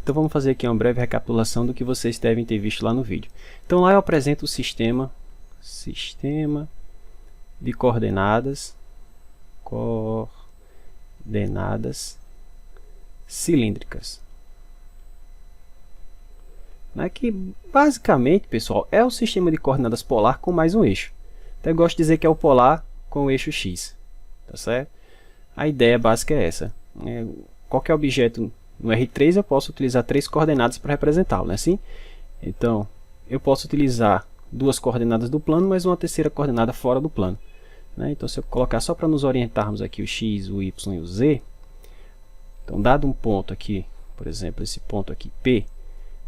Então vamos fazer aqui uma breve recapitulação do que vocês devem ter visto lá no vídeo. Então lá eu apresento o sistema de coordenadas cilíndricas. Que basicamente, pessoal, é o sistema de coordenadas polar com mais um eixo. Então eu gosto de dizer que é o polar com o eixo x, tá certo? A ideia básica é essa. Qualquer objeto no R3 eu posso utilizar 3 coordenadas para representá-lo, não é assim? Então, eu posso utilizar 2 coordenadas do plano, mas uma terceira coordenada fora do plano. Então, se eu colocar só para nos orientarmos aqui o x, o y e o z, então, dado um ponto aqui, por exemplo, esse ponto aqui, P,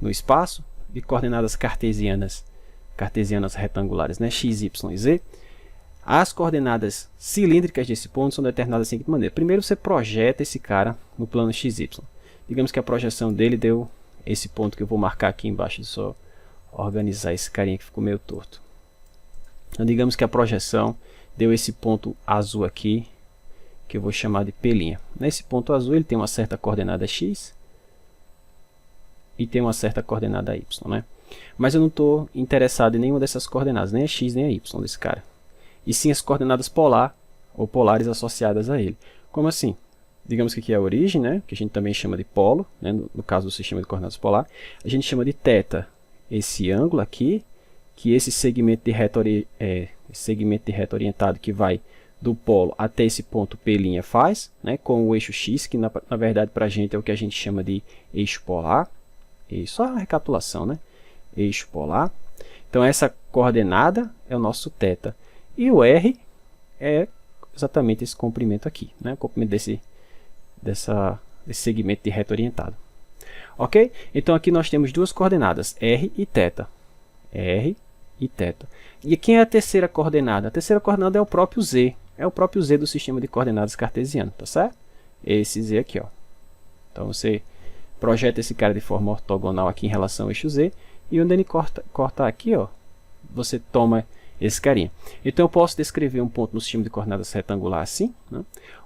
no espaço, de coordenadas cartesianas retangulares, x, y e z, as coordenadas cilíndricas desse ponto são determinadas da seguinte maneira. Primeiro, você projeta esse cara no plano xy. Digamos que a projeção dele deu esse ponto que eu vou marcar aqui embaixo. Só organizar esse carinha que ficou meio torto. Então, digamos que a projeção deu esse ponto azul aqui, que eu vou chamar de P'. Nesse ponto azul ele tem uma certa coordenada x e tem uma certa coordenada y. Mas eu não estou interessado em nenhuma dessas coordenadas, nem a x nem a y desse cara. E sim as coordenadas polar ou polares associadas a ele. Como assim? Digamos que aqui é a origem, que a gente também chama de polo, no caso do sistema de coordenadas polar. A gente chama de θ esse ângulo aqui, que esse segmento de reta orientado que vai do polo até esse ponto P' faz, com o eixo x, que na verdade para a gente é o que a gente chama de eixo polar. E só a recapitulação, eixo polar. Então essa coordenada é o nosso θ. E o R é exatamente esse comprimento aqui, o comprimento desse segmento de reta orientado. Ok? Então aqui nós temos duas coordenadas, R e θ. R e θ. E quem é a terceira coordenada? A terceira coordenada é o próprio Z. É o próprio Z do sistema de coordenadas cartesiano, tá certo? Esse Z aqui, ó. Então você projeta esse cara de forma ortogonal aqui em relação ao eixo Z. E onde ele corta aqui, ó, você toma esse carinha. Então eu posso descrever um ponto no sistema de coordenadas retangular assim,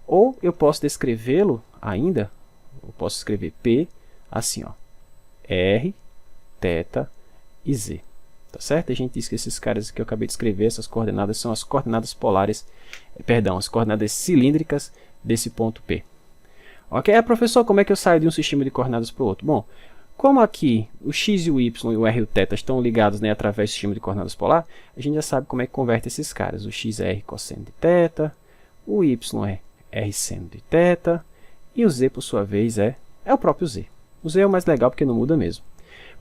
ou eu posso descrevê-lo ainda, eu posso escrever P assim, ó, R, θ e Z. Tá certo? A gente diz que esses caras que eu acabei de escrever, essas coordenadas, são as coordenadas polares, as coordenadas cilíndricas desse ponto P. Ok? Professor, como é que eu saio de um sistema de coordenadas para o outro? Bom, como aqui o x e o y e o r e o θ estão ligados através do sistema de coordenadas polar, a gente já sabe como é que converte esses caras. O x é r cosseno de θ, o y é r seno de θ, e o z, por sua vez, é o próprio z. O z é o mais legal porque não muda mesmo.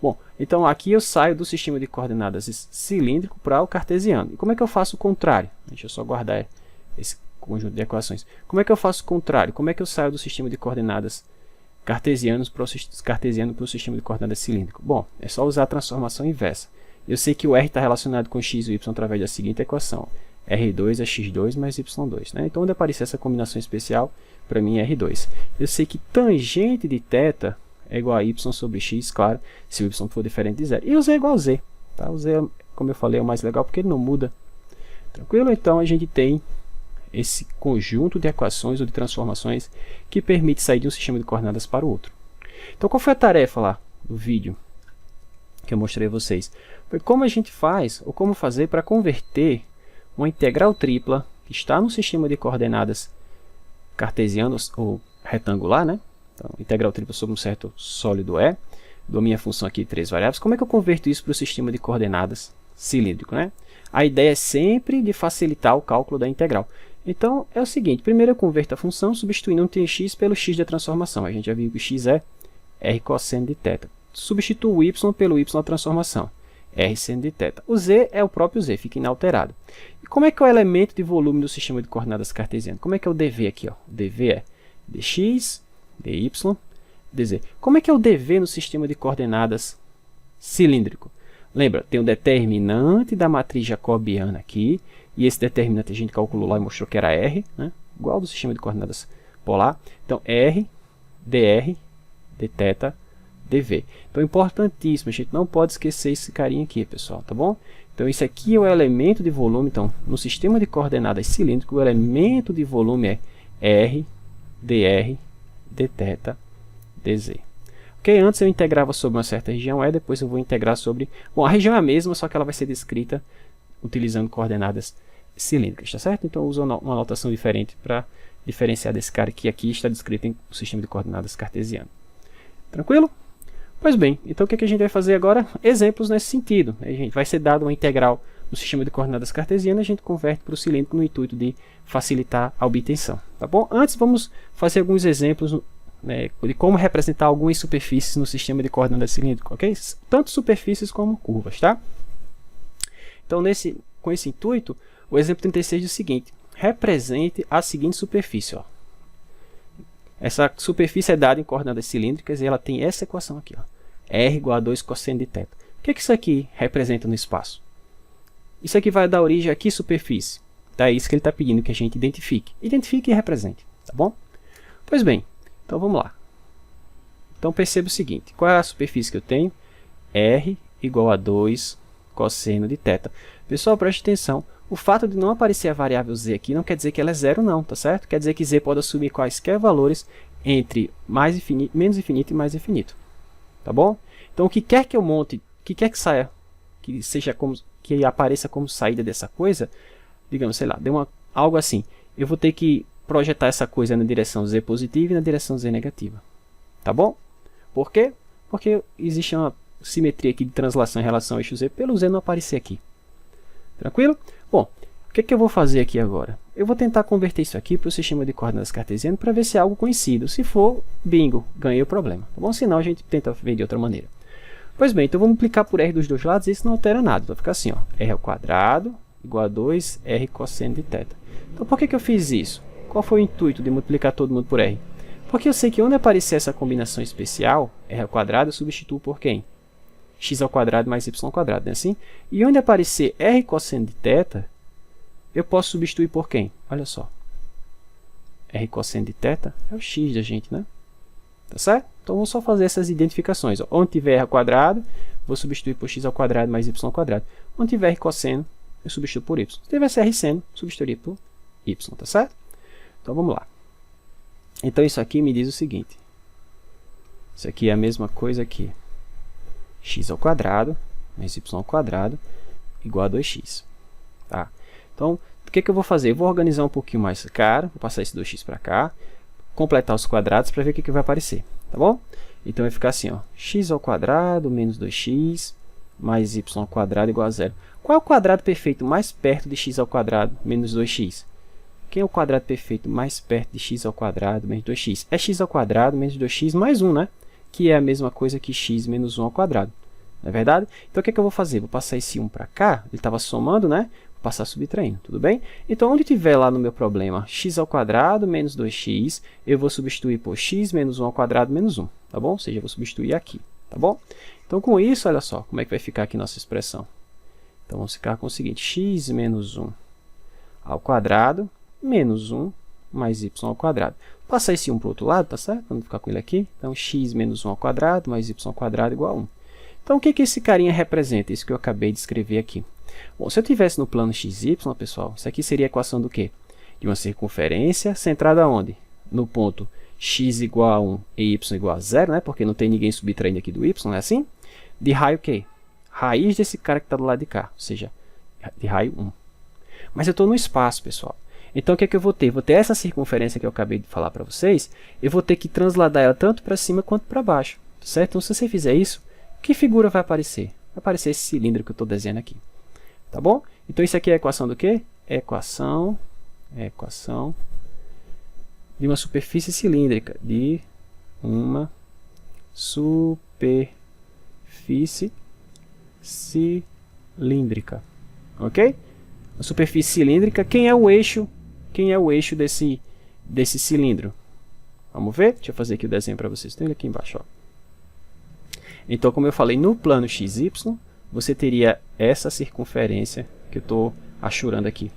Bom, então aqui eu saio do sistema de coordenadas cilíndrico para o cartesiano. E como é que eu faço o contrário? Deixa eu só guardar esse conjunto de equações. Como é que eu faço o contrário? Como é que eu saio do sistema de coordenadas cartesiano para o sistema de coordenadas cilíndrico? Bom, é só usar a transformação inversa. Eu sei que o r está relacionado com x e y através da seguinte equação. R2 é x2 mais y2. Então, onde aparecer essa combinação especial, para mim é R2. Eu sei que tangente de θ é igual a y sobre x, claro, se o y for diferente de zero. E o z é igual a z. Tá? O z, como eu falei, é o mais legal porque ele não muda. Tranquilo? Então, a gente tem esse conjunto de equações ou de transformações que permite sair de um sistema de coordenadas para o outro. Então, qual foi a tarefa lá do vídeo que eu mostrei a vocês? Foi como a gente faz, ou como fazer para converter uma integral tripla que está no sistema de coordenadas cartesianos ou retangular, Então, integral tripla sobre um certo sólido E, dou minha função aqui de 3 variáveis. Como é que eu converto isso para o sistema de coordenadas cilíndrico, A ideia é sempre de facilitar o cálculo da integral. Então, é o seguinte, primeiro eu converto a função substituindo um tx pelo x da transformação. A gente já viu que o x é r cosseno de θ. Substituo o y pelo y da transformação, r seno de θ. O z é o próprio z, fica inalterado. E como é que é o elemento de volume do sistema de coordenadas cartesiano? Como é que é o dv aqui? O dv é dx, dy, dz. Como é que é o dv no sistema de coordenadas cilíndrico? Lembra, tem o determinante da matriz jacobiana aqui, e esse determinante a gente calculou lá e mostrou que era R, igual do sistema de coordenadas polar. Então, R, dr, dθ, dv. Então, importantíssimo, a gente não pode esquecer esse carinha aqui, pessoal, tá bom? Então, esse aqui é o elemento de volume. Então, no sistema de coordenadas cilíndrico, o elemento de volume é R, dr, dθ, dz. Ok? Antes eu integrava sobre uma certa região E, depois eu vou integrar sobre... Bom, a região é a mesma, só que ela vai ser descrita utilizando coordenadas cilíndricas, tá certo? Então eu uso uma notação diferente para diferenciar desse cara que aqui está descrito em um sistema de coordenadas cartesiano. Tranquilo? Pois bem, então o que a gente vai fazer agora? Exemplos nesse sentido. A gente vai ser dado uma integral no sistema de coordenadas cartesianas, a gente converte para o cilíndrico no intuito de facilitar a obtenção. Tá bom? Antes vamos fazer alguns exemplos de como representar algumas superfícies no sistema de coordenadas cilíndrico, ok? Tanto superfícies como curvas, tá? Então, com esse intuito, o exemplo 36 diz o seguinte: represente a seguinte superfície. Ó. Essa superfície é dada em coordenadas cilíndricas e ela tem essa equação aqui. Ó. R igual a 2 cosseno de θ. O que isso aqui representa no espaço? Isso aqui vai dar origem a que superfície? Tá? É isso que ele está pedindo que a gente identifique. Identifique e represente. Tá bom? Pois bem, então vamos lá. Então perceba o seguinte. Qual é a superfície que eu tenho? R igual a 2 cosseno de θ. Pessoal, preste atenção. O fato de não aparecer a variável z aqui não quer dizer que ela é zero não, tá certo? Quer dizer que z pode assumir quaisquer valores entre menos infinito e mais infinito. Tá bom? Então o que quer que eu monte, o que quer que saia, que apareça como saída dessa coisa, digamos, sei lá, algo assim. Eu vou ter que projetar essa coisa na direção z positiva e na direção z negativa. Tá bom? Por quê? Porque existe uma simetria aqui de translação em relação ao eixo z, pelo z não aparecer aqui. Tranquilo? Bom, o que eu vou fazer aqui agora? Eu vou tentar converter isso aqui para o sistema de coordenadas cartesiano para ver se é algo conhecido. Se for, bingo, ganhei o problema. Tá bom? Senão a gente tenta ver de outra maneira. Pois bem, então vou multiplicar por r dos dois lados e isso não altera nada. Vai ficar assim, ó, r ao quadrado igual a 2 r cosseno de θ. Então por que eu fiz isso? Qual foi o intuito de multiplicar todo mundo por r? Porque eu sei que onde aparecer essa combinação especial, r ao quadrado, eu substituo por quem? X ao quadrado mais y ao quadrado, não é assim? E onde aparecer r cosseno de θ, eu posso substituir por quem? Olha só. R cosseno de θ é o x da gente, né? Tá certo? Então, vou só fazer essas identificações. Ó. Onde tiver r ao quadrado, vou substituir por x ao quadrado mais y ao quadrado. Onde tiver r cosseno, eu substituo por y. Se tivesse r seno, substituiria por y, tá certo? Então, vamos lá. Então, isso aqui me diz o seguinte. Isso aqui é a mesma coisa que x ao quadrado mais y ao quadrado igual a 2x. Tá? Então, o que eu vou fazer? Eu vou organizar um pouquinho mais esse cara, vou passar esse 2x para cá, completar os quadrados para ver o que vai aparecer. Tá bom? Então vai ficar assim, ó, x ao quadrado menos 2x mais y ao quadrado igual a zero. Qual é o quadrado perfeito mais perto de x ao quadrado menos 2x? Quem é o quadrado perfeito mais perto de x ao quadrado menos 2x? É x ao quadrado menos 2x mais 1, né? Que é a mesma coisa que x menos 1 ao quadrado. Não é verdade? Então, o que eu vou fazer? Vou passar esse 1 para cá. Ele estava somando, né? Vou passar subtraindo. Tudo bem? Então, onde tiver lá no meu problema x ao quadrado menos 2x, eu vou substituir por x menos 1 ao quadrado menos 1. Tá bom? Ou seja, eu vou substituir aqui. Tá bom? Então, com isso, olha só como é que vai ficar aqui nossa expressão. Então, vamos ficar com o seguinte. X menos 1 ao quadrado menos 1 mais y ao quadrado. Vou passar esse 1 para o outro lado, tá certo? Vamos ficar com ele aqui. Então, x menos 1 ao quadrado mais y ao quadrado igual a 1. Então, o que esse carinha representa? Isso que eu acabei de escrever aqui. Bom, se eu tivesse no plano xy, pessoal, isso aqui seria a equação do quê? De uma circunferência centrada onde? No ponto x igual a 1 e y igual a 0, né? Porque não tem ninguém subtraindo aqui do y, não é assim? De raio o quê? Raiz desse cara que está do lado de cá, ou seja, de raio 1. Mas eu estou no espaço, pessoal. Então, o que eu vou ter? Vou ter essa circunferência que eu acabei de falar para vocês, eu vou ter que transladar ela tanto para cima quanto para baixo, certo? Então, se você fizer isso, que figura vai aparecer? Vai aparecer esse cilindro que eu estou desenhando aqui. Tá bom? Então, isso aqui é a equação do quê? Equação de uma superfície cilíndrica. De uma superfície cilíndrica. Ok? Uma superfície cilíndrica. Quem é o eixo? Quem é o eixo desse cilindro? Vamos ver? Deixa eu fazer aqui o desenho para vocês. Tem ele aqui embaixo. Ó. Então, como eu falei, no plano XY, você teria essa circunferência que eu estou achurando aqui.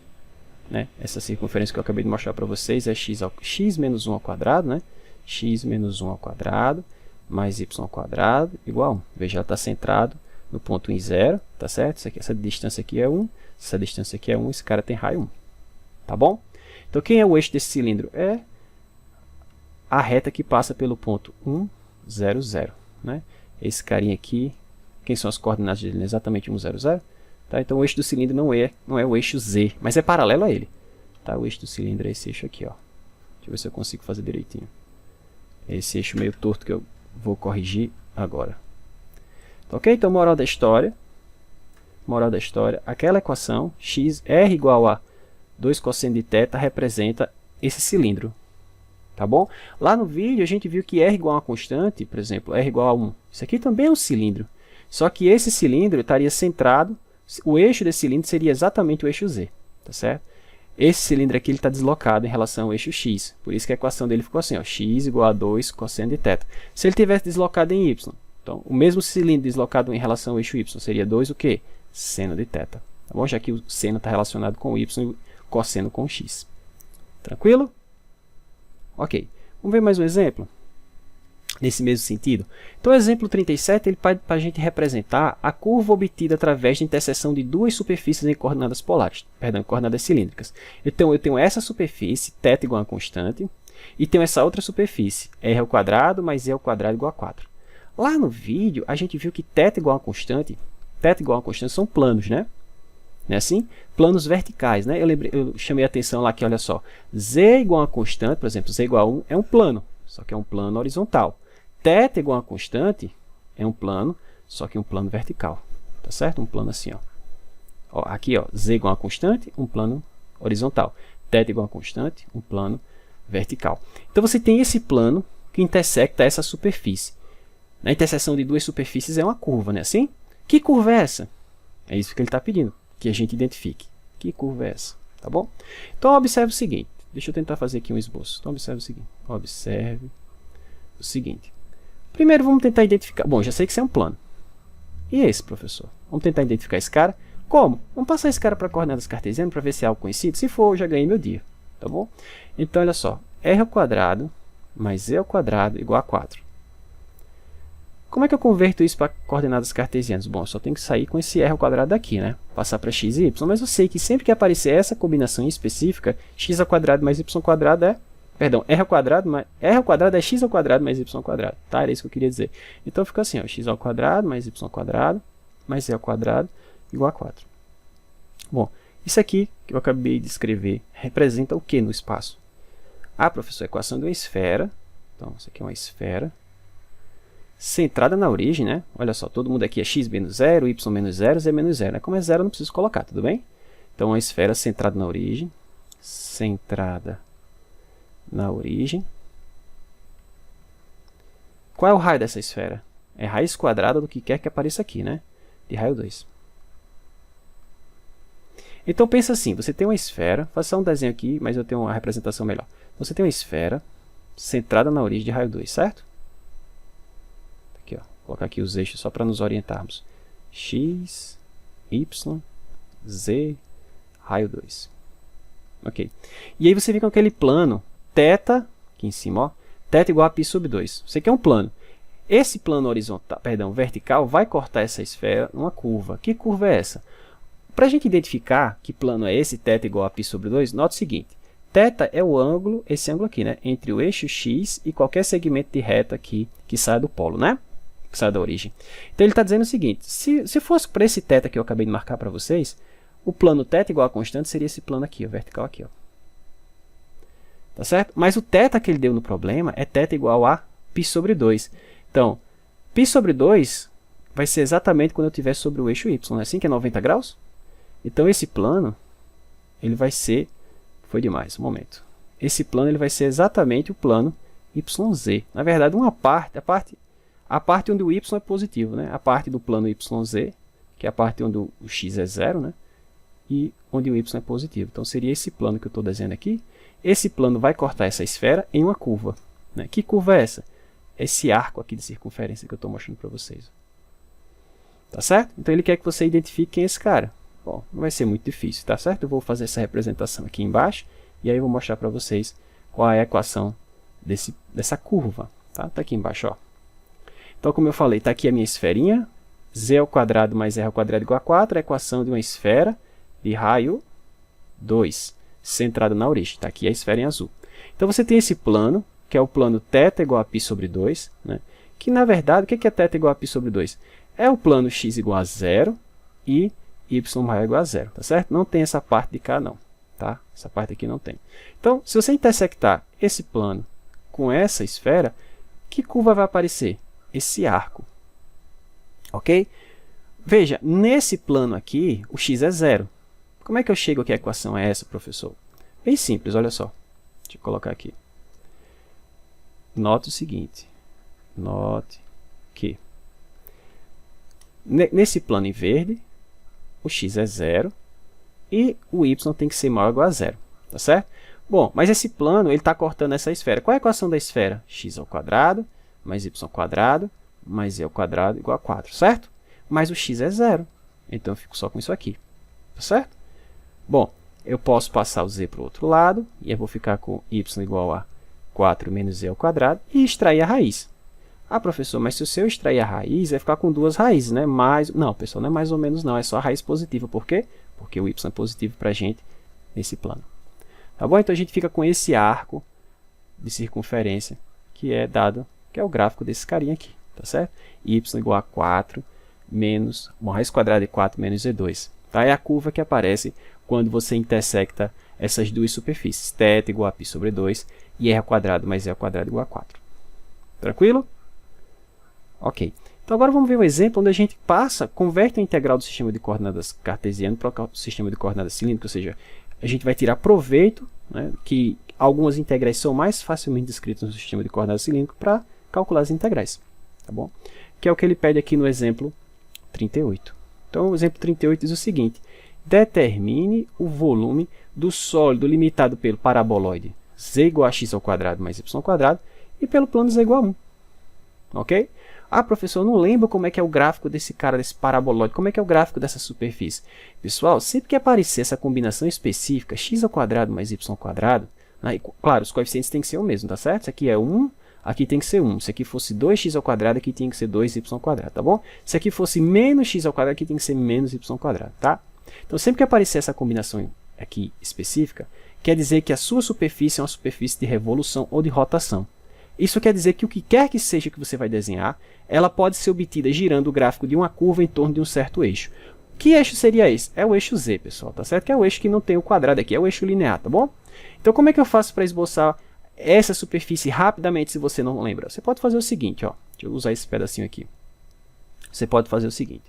Né? Essa circunferência que eu acabei de mostrar para vocês é x menos 1 ao quadrado, né? X menos 1 ao quadrado mais y ao quadrado igual a 1. Veja, ela está centrado no ponto em 0, tá certo? Isso aqui, essa distância aqui é 1, essa distância aqui é 1, esse cara tem raio 1. Tá bom? Então, quem é o eixo desse cilindro? É a reta que passa pelo ponto 1, 0, 0. né? Esse carinha aqui, quem são as coordenadas dele? Exatamente 1, 0, 0. Tá? Então o eixo do cilindro não é o eixo Z, mas é paralelo a ele. Tá? O eixo do cilindro é esse eixo aqui, ó. Deixa eu ver se eu consigo fazer direitinho. Esse eixo meio torto que eu vou corrigir agora. Ok? Então, moral da história. Aquela equação x r igual a 2 cosseno de θ representa esse cilindro. Tá bom? Lá no vídeo a gente viu que r igual a uma constante, por exemplo, r igual a 1. Isso aqui também é um cilindro. Só que esse cilindro estaria centrado, o eixo desse cilindro seria exatamente o eixo z. Tá certo? Esse cilindro aqui está deslocado em relação ao eixo x. Por isso que a equação dele ficou assim, ó, x igual a 2 cosseno de θ. Se ele tivesse deslocado em y, então o mesmo cilindro deslocado em relação ao eixo y seria 2 o quê? Seno de θ. Tá bom? Já que o seno está relacionado com o y e o cosseno com o x. Tranquilo? Ok. Vamos ver mais um exemplo? Nesse mesmo sentido. Então, o exemplo 37, ele pede para a gente representar a curva obtida através da interseção de duas superfícies em coordenadas polares, perdão, coordenadas cilíndricas. Então, eu tenho essa superfície, θ igual a constante, e tenho essa outra superfície, r ao quadrado mais e ao quadrado igual a 4. Lá no vídeo, a gente viu que θ igual a constante são planos, né? Não é assim? Planos verticais, né? Eu chamei a atenção lá que, olha só, z igual a constante, por exemplo, z igual a 1 é um plano, só que é um plano horizontal. θ igual a constante é um plano, só que um plano vertical. Tá certo? Um plano assim, ó. Ó, aqui, ó, z igual a constante, um plano horizontal. θ igual a constante, um plano vertical. Então, você tem esse plano que intersecta essa superfície. Na interseção de duas superfícies é uma curva, né? Assim? Que curva é essa? É isso que ele está pedindo, que a gente identifique. Que curva é essa? Tá bom? Então, observe o seguinte. Deixa eu tentar fazer aqui um esboço. Então, observe o seguinte. Observe o seguinte. Primeiro, vamos tentar identificar. Bom, já sei que isso é um plano. E esse, professor? Vamos tentar identificar esse cara. Como? Vamos passar esse cara para coordenadas cartesianas para ver se é algo conhecido. Se for, eu já ganhei meu dia. Tá bom? Então, olha só. R ao quadrado mais E ao quadrado igual a 4. Como é que eu converto isso para coordenadas cartesianas? Bom, eu só tenho que sair com esse r ao quadrado daqui, né? Passar para x e y, mas eu sei que sempre que aparecer essa combinação específica, x ao quadrado mais y ao quadrado é... Perdão, r ao quadrado é x ao quadrado mais y ao quadrado. Tá? Era isso que eu queria dizer. Então fica assim, ó, x ao quadrado mais y ao quadrado mais e ao quadrado igual a 4. Bom, isso aqui que eu acabei de escrever representa o que no espaço? Ah, professor, a equação de uma esfera. Então, isso aqui é uma esfera centrada na origem, né? Olha só, todo mundo aqui é x menos 0, y menos 0, z menos 0. Né? Como é 0, eu não preciso colocar, tudo bem? Então, uma esfera centrada na origem. Centrada na origem. Qual é o raio dessa esfera? É raiz quadrada do que quer que apareça aqui, né? De raio 2. Então, pensa assim, você tem uma esfera, faça só um desenho aqui, mas eu tenho uma representação melhor. Você tem uma esfera centrada na origem de raio 2, certo? Aqui, ó, vou colocar aqui os eixos só para nos orientarmos. X, Y, Z, raio 2. Ok. E aí você vê com aquele plano, θ, aqui em cima, ó, θ igual a π sobre 2. Você quer um plano. Esse plano horizontal, perdão, vertical vai cortar essa esfera numa curva. Que curva é essa? Para a gente identificar que plano é esse, θ igual a π sobre 2, note o seguinte. Θ é o ângulo, esse ângulo aqui, né? Entre o eixo x e qualquer segmento de reta aqui que saia do polo, né? Que saia da origem. Então, ele está dizendo o seguinte. Se fosse para esse θ que eu acabei de marcar para vocês, o plano θ igual a constante seria esse plano aqui, o vertical aqui, ó. Tá certo? Mas o θ que ele deu no problema é θ igual a π sobre 2. Então, π sobre 2 vai ser exatamente quando eu estiver sobre o eixo y, não é assim que é 90 graus? Então, esse plano, ele vai ser... Foi demais, um momento. Esse plano ele vai ser exatamente o plano YZ. Na verdade, uma parte, a parte onde o Y é positivo, né? A parte do plano YZ, que é a parte onde o X é 0, né? E onde o Y é positivo. Então, seria esse plano que eu estou desenhando aqui. Esse plano vai cortar essa esfera em uma curva. Né? Que curva é essa? Esse arco aqui de circunferência que eu estou mostrando para vocês. Tá certo? Então, ele quer que você identifique quem é esse cara. Bom, não vai ser muito difícil, tá certo? Eu vou fazer essa representação aqui embaixo e aí eu vou mostrar para vocês qual é a equação dessa curva. Tá aqui embaixo, ó. Então, como eu falei, está aqui a minha esferinha, z ao quadrado mais r ao quadrado igual a 4, a equação de uma esfera de raio 2, centrada na origem. Está aqui a esfera em azul. Então, você tem esse plano, que é o plano θ igual a π sobre 2, né? que na verdade, o que é θ igual a π sobre 2? É o plano x igual a 0 e y maior igual a 0, tá certo? Não tem essa parte de cá não, tá? Essa parte aqui não tem. Então, se você intersectar esse plano com essa esfera, que curva vai aparecer? Esse arco, ok? Veja, nesse plano aqui, o x é 0. Como é que eu chego aqui? A equação é essa, professor? Bem simples, olha só. Deixa eu colocar aqui. Note o seguinte. Note que nesse plano em verde, o x é 0 e o y tem que ser maior ou igual a 0, tá certo? Bom, mas esse plano ele está cortando essa esfera. Qual é a equação da esfera? X ao quadrado mais y ao quadrado mais e ao quadrado igual a 4, certo? Mas o x é 0, então eu fico só com isso aqui, tá certo? Bom, eu posso passar o z para o outro lado, e eu vou ficar com y igual a 4 menos z ao quadrado, e extrair a raiz. Ah, professor, mas se eu extrair a raiz, vai ficar com duas raízes, né? Não, pessoal, não é mais ou menos não, é só a raiz positiva. Por quê? Porque o y é positivo para a gente nesse plano. Tá bom? Então a gente fica com esse arco de circunferência, que é o gráfico desse carinha aqui, tá certo? Y igual a 4 menos, raiz quadrada de 4 menos z2. Tá? É a curva que aparece quando você intersecta essas duas superfícies. θ igual a π sobre 2 e r ao quadrado mais e ao quadrado igual a 4. Tranquilo? Ok. Então agora vamos ver um exemplo onde a gente converte a integral do sistema de coordenadas cartesiano para o sistema de coordenadas cilíndrico, ou seja, a gente vai tirar proveito, né, que algumas integrais são mais facilmente descritas no sistema de coordenadas cilíndrico para calcular as integrais. Tá bom? Que é o que ele pede aqui no exemplo 38. Então, o exemplo 38 diz o seguinte: determine o volume do sólido limitado pelo paraboloide z igual a x ao quadrado mais y ao quadrado e pelo plano z igual a 1. Ok? Ah, professor, eu não lembro como é que é o gráfico desse paraboloide, como é que é o gráfico dessa superfície. Pessoal, sempre que aparecer essa combinação específica, x ao quadrado mais y ao quadrado, né, claro, os coeficientes têm que ser o mesmo, tá certo? Isso aqui é 1, aqui tem que ser 1. Se aqui fosse 2x ao quadrado, aqui tem que ser 2y ao quadrado, tá bom? Se aqui fosse menos x ao quadrado, aqui tem que ser menos y ao quadrado, tá? Então, sempre que aparecer essa combinação aqui específica, quer dizer que a sua superfície é uma superfície de revolução ou de rotação. Isso quer dizer que o que quer que seja que você vai desenhar, ela pode ser obtida girando o gráfico de uma curva em torno de um certo eixo. Que eixo seria esse? É o eixo Z, pessoal, tá certo? Que é o eixo que não tem o quadrado aqui, é o eixo linear, tá bom? Então, como é que eu faço para esboçar essa superfície rapidamente, se você não lembra? Você pode fazer o seguinte, ó. Deixa eu usar esse pedacinho aqui. Você pode fazer o seguinte.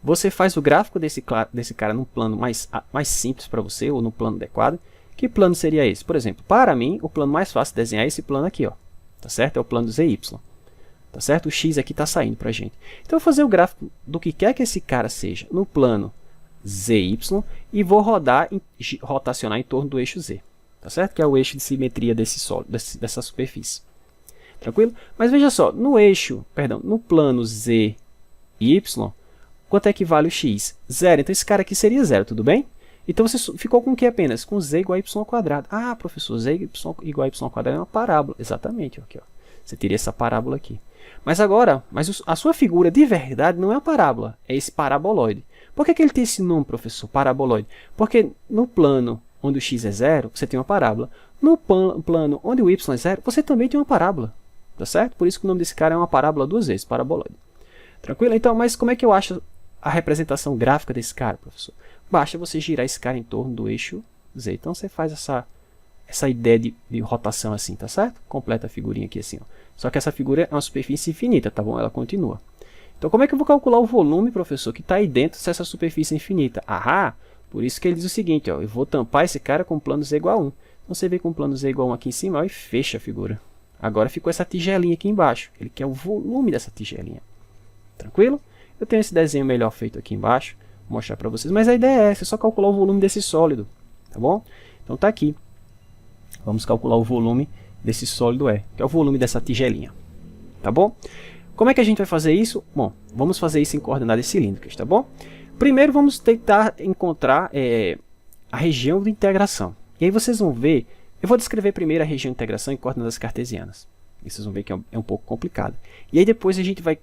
Você faz o gráfico desse cara num plano mais simples para você, ou num plano adequado. Que plano seria esse? Por exemplo, para mim, o plano mais fácil de desenhar é esse plano aqui, ó. Tá certo? É o plano ZY. Tá certo? O x aqui está saindo para a gente. Então, eu vou fazer o gráfico do que quer que esse cara seja no plano ZY e vou rotacionar em torno do eixo Z. Tá certo? Que é o eixo de simetria dessa superfície. Tranquilo? Mas veja só, no plano ZY, quanto é que vale o x? 0. Então, esse cara aqui seria 0, tudo bem? Então, você ficou com o que apenas? Com z igual a y ao quadrado. Ah, professor, z igual a y ao quadrado é uma parábola. Exatamente. Aqui, ó. Você teria essa parábola aqui. Mas agora, a sua figura de verdade não é uma parábola, é esse paraboloide. Por que ele tem esse nome, professor, paraboloide? Porque no plano onde o x é 0, você tem uma parábola. No plano onde o y é 0, você também tem uma parábola. Tá certo? Por isso que o nome desse cara é uma parábola duas vezes, paraboloide. Tranquilo? Então, mas como é que eu acho a representação gráfica desse cara, professor? Basta você girar esse cara em torno do eixo Z. Então, você faz essa ideia de rotação assim, tá certo? Completa a figurinha aqui assim, ó. Só que essa figura é uma superfície infinita, tá bom? Ela continua. Então, como é que eu vou calcular o volume, professor, que está aí dentro dessa superfície infinita? Ah, por isso que ele diz o seguinte, ó. Eu vou tampar esse cara com plano Z igual a 1. Então, você vem com o plano Z igual a 1 aqui em cima, ó, e fecha a figura. Agora ficou essa tigelinha aqui embaixo. Ele quer o volume dessa tigelinha. Tranquilo? Eu tenho esse desenho melhor feito aqui embaixo. Vou mostrar para vocês. Mas a ideia é essa, é só calcular o volume desse sólido. Tá bom? Então tá aqui. Vamos calcular o volume desse sólido E, que é o volume dessa tigelinha. Tá bom? Como é que a gente vai fazer isso? Bom, vamos fazer isso em coordenadas cilíndricas, tá bom? Primeiro vamos tentar encontrar a região de integração. E aí vocês vão ver, eu vou descrever primeiro a região de integração em coordenadas cartesianas. E vocês vão ver que é um pouco complicado. E aí depois a gente vai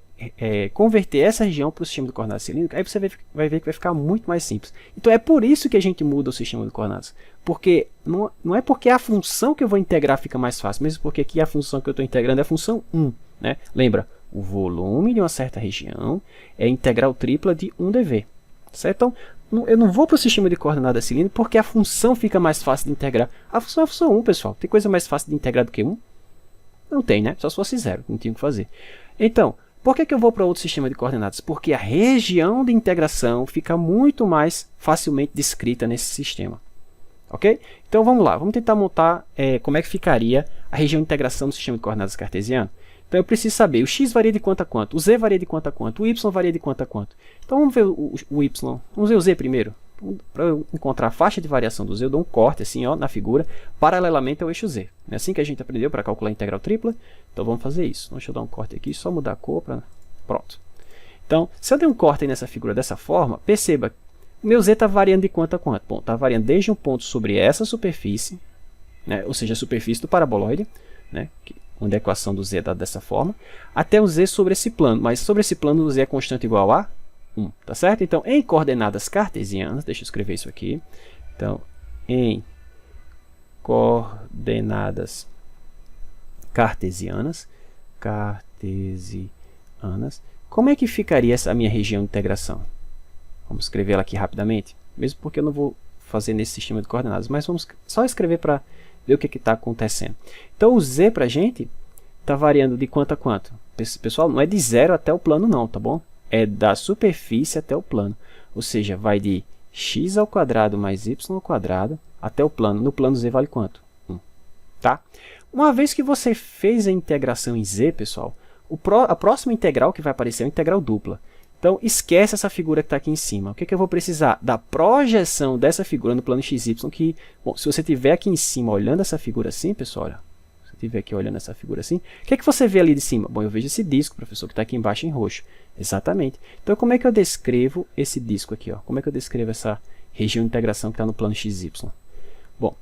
converter essa região para o sistema de coordenadas cilíndricas. Aí você vai ver que vai ficar muito mais simples. Então é por isso que a gente muda o sistema de coordenadas. Porque não é porque a função que eu vou integrar fica mais fácil, mesmo porque aqui a função que eu estou integrando é a função 1. Né? Lembra, O volume de uma certa região é a integral tripla de 1dv. Certo? Então, eu não vou para o sistema de coordenadas cilíndricas porque a função fica mais fácil de integrar. A função é a função 1, pessoal. Tem coisa mais fácil de integrar do que 1? Não tem, né? Só se fosse 0, não tinha o que fazer. Então, por que eu vou para outro sistema de coordenadas? Porque a região de integração fica muito mais facilmente descrita nesse sistema. Ok? Então vamos lá, vamos tentar montar como é que ficaria a região de integração do sistema de coordenadas cartesiano. Então eu preciso saber, o x varia de quanto a quanto, o z varia de quanto a quanto, o y varia de quanto a quanto. Então vamos ver o y, vamos ver o z primeiro. Para eu encontrar a faixa de variação do z, eu dou um corte assim, ó, na figura, paralelamente ao eixo z. É assim que a gente aprendeu para calcular a integral tripla. Então vamos fazer isso. Deixa eu dar um corte aqui, só mudar a cor. Pronto. Então, se eu der um corte aí nessa figura dessa forma, perceba que o meu z está variando de quanto a quanto? Bom, está variando desde um ponto sobre essa superfície, né, ou seja, a superfície do paraboloide, né, onde a equação do z é dada dessa forma, até o z sobre esse plano. Mas sobre esse plano o z é constante igual a 1, tá certo? Então, em coordenadas cartesianas, deixa eu escrever isso aqui. Então, em coordenadas cartesianas, como é que ficaria essa minha região de integração? Vamos escrever ela aqui rapidamente, mesmo porque eu não vou fazer nesse sistema de coordenadas, mas vamos só escrever para ver o que está acontecendo. Então, o z para a gente está variando de quanto a quanto? Pessoal, não é de 0 até o plano não, tá bom? É da superfície até o plano. Ou seja, vai de x ao quadrado mais y ao quadrado até o plano. No plano z vale quanto? 1. Tá? Uma vez que você fez a integração em z, pessoal, a próxima integral que vai aparecer é a integral dupla. Então, esquece essa figura que está aqui em cima. O que eu vou precisar? Da projeção dessa figura no plano xy, que, bom, se você estiver aqui em cima olhando essa figura assim, pessoal, olha, se você estiver aqui olhando essa figura assim, o que você vê ali de cima? Bom, eu vejo esse disco, professor, que está aqui embaixo em roxo. Exatamente. Então, como é que eu descrevo esse disco aqui? Ó? Como é que eu descrevo essa região de integração que está no plano xy? Bom,